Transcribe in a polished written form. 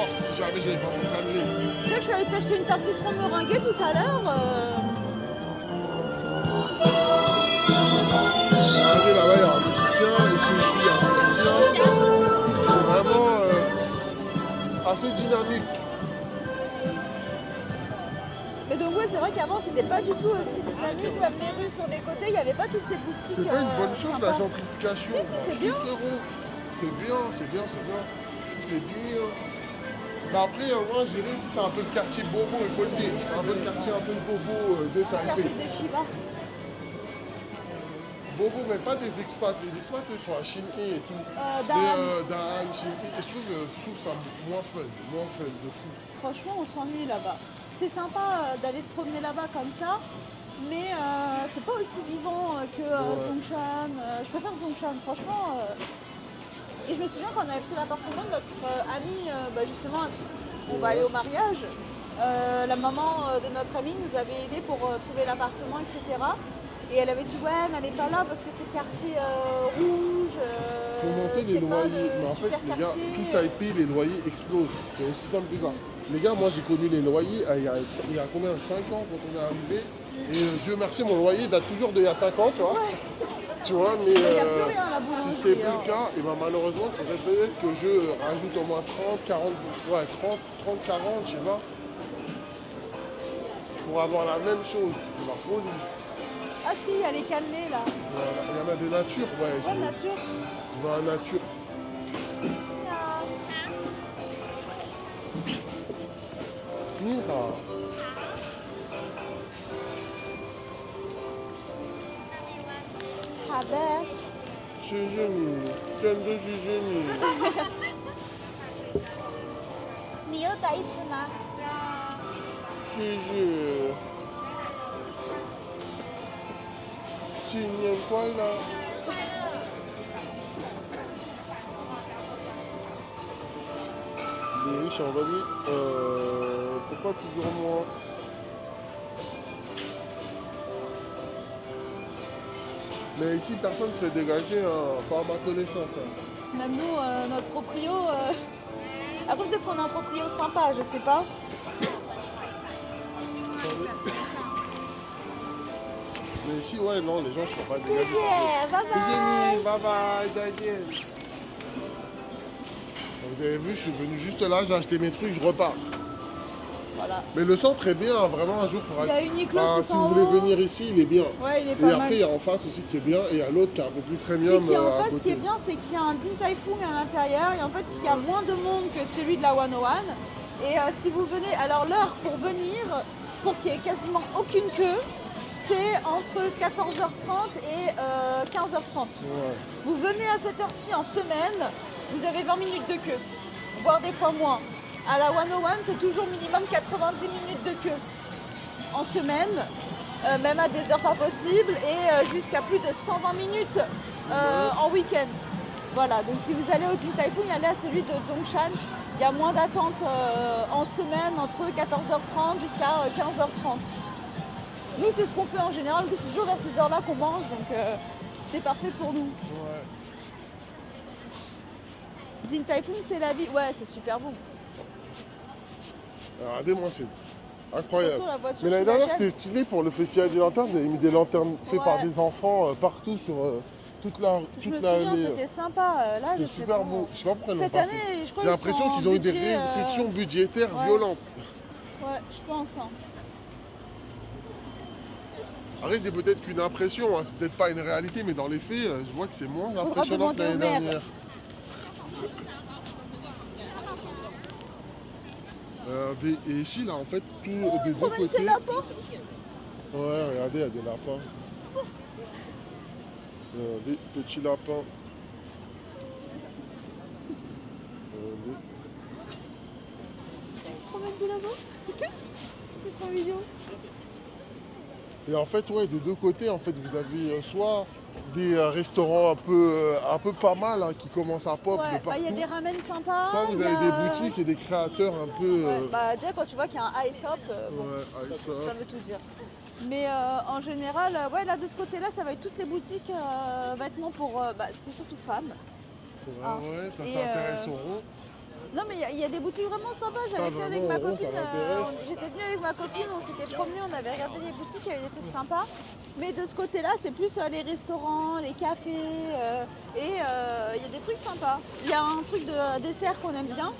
Corse si jamais j'avais pas mon cannelé. Tu sais que je suis allée t'acheter une tarte citron meringuée tout à l'heure. Regardez là-bas, il y a un musicien, ici je suis, il y a un musicien. C'est vraiment assez dynamique. Mais donc ouais, c'est vrai qu'avant c'était pas du tout aussi dynamique, même les rues sur les côtés, il n'y avait pas toutes ces boutiques. C'est pas une bonne chose sympas. la gentrification. Si, c'est bien. Frérot. C'est bien, c'est bien, c'est bien. C'est bien. Mais après, moi je dirais si c'est un peu le quartier bobo, il faut le dire. C'est un peu le quartier un peu bobo de Quartier Taipei. de Shiba. Bobo, mais pas des expats. Les expats, eux, sont à Shin-e et tout. Da'an, Shin-e. Et je trouve ça moins fun de fou. Franchement, on s'ennuie là-bas. C'est sympa d'aller se promener là-bas comme ça, mais c'est pas aussi vivant que Zhongshan. Je préfère Zhongshan, franchement. Et je me souviens quand on avait pris l'appartement de notre amie, justement, on va aller au mariage. La maman de notre amie nous avait aidé pour trouver l'appartement, etc. Et elle avait dit ouais, n'allez pas là parce que c'est le quartier rouge. Faut monter les loyers. Mais en fait, les gars, tout Taipei, les loyers explosent. C'est aussi simple que ça. Les gars, moi j'ai connu les loyers il y a combien 5 ans quand on est arrivé. Et Dieu merci, mon loyer date toujours d'il y a 5 ans, tu vois. Ouais. Tu vois, mais Il n'y a plus rien à la boulangerie. si c'était plus le cas, et ben malheureusement, il faudrait peut-être que je rajoute au moins 30, 40, 40, je sais pas. Pour avoir la même chose. C'est la folie. Ah si, il y a les cannelés là. Il y en a de nature, ouais. Ouais, nature. Je veux un nature. Mira. Haber. 谢谢你，真的谢谢你。你有带一只吗？谢谢。新年快乐。Les chambaliers, pourquoi toujours moi? Mais ici, personne ne se fait dégager, hein, pas à ma connaissance. Hein. Même nous, notre proprio. Après, peut-être qu'on a un proprio sympa, je sais pas. Mais ici, ouais, non, les gens ne se font pas dégager. Bye bye. Jenny, bye bye,再见. Vous avez vu, je suis venu juste là, j'ai acheté mes trucs, je repars. Voilà. Mais le centre est bien, vraiment un jour pour aller. Il y a Uniqlo tout si en vous voulez haut. venir ici, il est bien. Ouais, il est Et pas mal. après, il y a en face aussi qui est bien, et il y a l'autre qui est un peu plus premium. Celui qui est en à face, côté. qui est bien, c'est qu'il y a un Din Tai Fung à l'intérieur. Et en fait, il y a moins de monde que celui de la 101. Et si vous venez, alors l'heure pour venir, pour qu'il n'y ait quasiment aucune queue, c'est entre 14h30 et 15h30. Ouais. Vous venez à cette heure-ci en semaine, vous avez 20 minutes de queue, voire des fois moins. À la 101, c'est toujours minimum 90 minutes de queue en semaine, même à des heures pas possibles, et jusqu'à plus de 120 minutes en week-end. Voilà, donc si vous allez au Din Tai Fung, allez à celui de Zhongshan. Il y a moins d'attente en semaine, entre 14h30 jusqu'à 15h30. Nous, c'est ce qu'on fait en général, c'est toujours vers ces heures-là qu'on mange, donc c'est parfait pour nous. Ouais. Din Tai Fung, c'est la vie. Ouais, c'est super bon. Regardez-moi, c'est incroyable. Attention, la voiture, Mais l'année je suis dernière, la c'était stylé pour le festival des lanternes. Vous avez mis des lanternes faites par des enfants partout sur toute la. Je me souviens, c'était sympa. Là, c'était je sais super pas. beau. Je sais pas pourquoi ils l'ont Cette pas année, fait. je crois J'ai l'impression qu'ils ont eu des restrictions budgétaires ouais. violentes. Ouais, je pense. Hein. Après, c'est peut-être qu'une impression, hein. C'est peut-être pas une réalité, mais dans les faits, je vois que c'est moins impressionnant que demander l'année au maire. dernière. Et ici, là, en fait, tout des deux côtés. Ces lapins. Ouais, regardez, il y a des lapins. Des petits lapins. Regardez. Promène des lapins. C'est trop mignon. Et en fait, ouais, des deux côtés, en fait, vous avez soit des restaurants un peu pas mal hein, qui commencent à pop de Ouais, partout. il y a des ramen sympas. Soit vous avez des boutiques et des créateurs un peu. Ouais, bah, déjà, quand tu vois qu'il y a un Aesop, bon, ouais, ça veut tout dire. Mais en général, ouais, là, de ce côté-là, ça va être toutes les boutiques vêtements pour. C'est surtout femmes. Ouais, ça Et, s'intéresse au rond. Non mais il y a des boutiques vraiment sympas, Ça, j'avais fait avec ma vraiment, ça copine, m'intéresse. j'étais venue avec ma copine, on s'était promené, on avait regardé les boutiques, il y avait des trucs sympas. Mais de ce côté-là, c'est plus les restaurants, les cafés, et il y a des trucs sympas. Il y a un truc de dessert qu'on aime bien,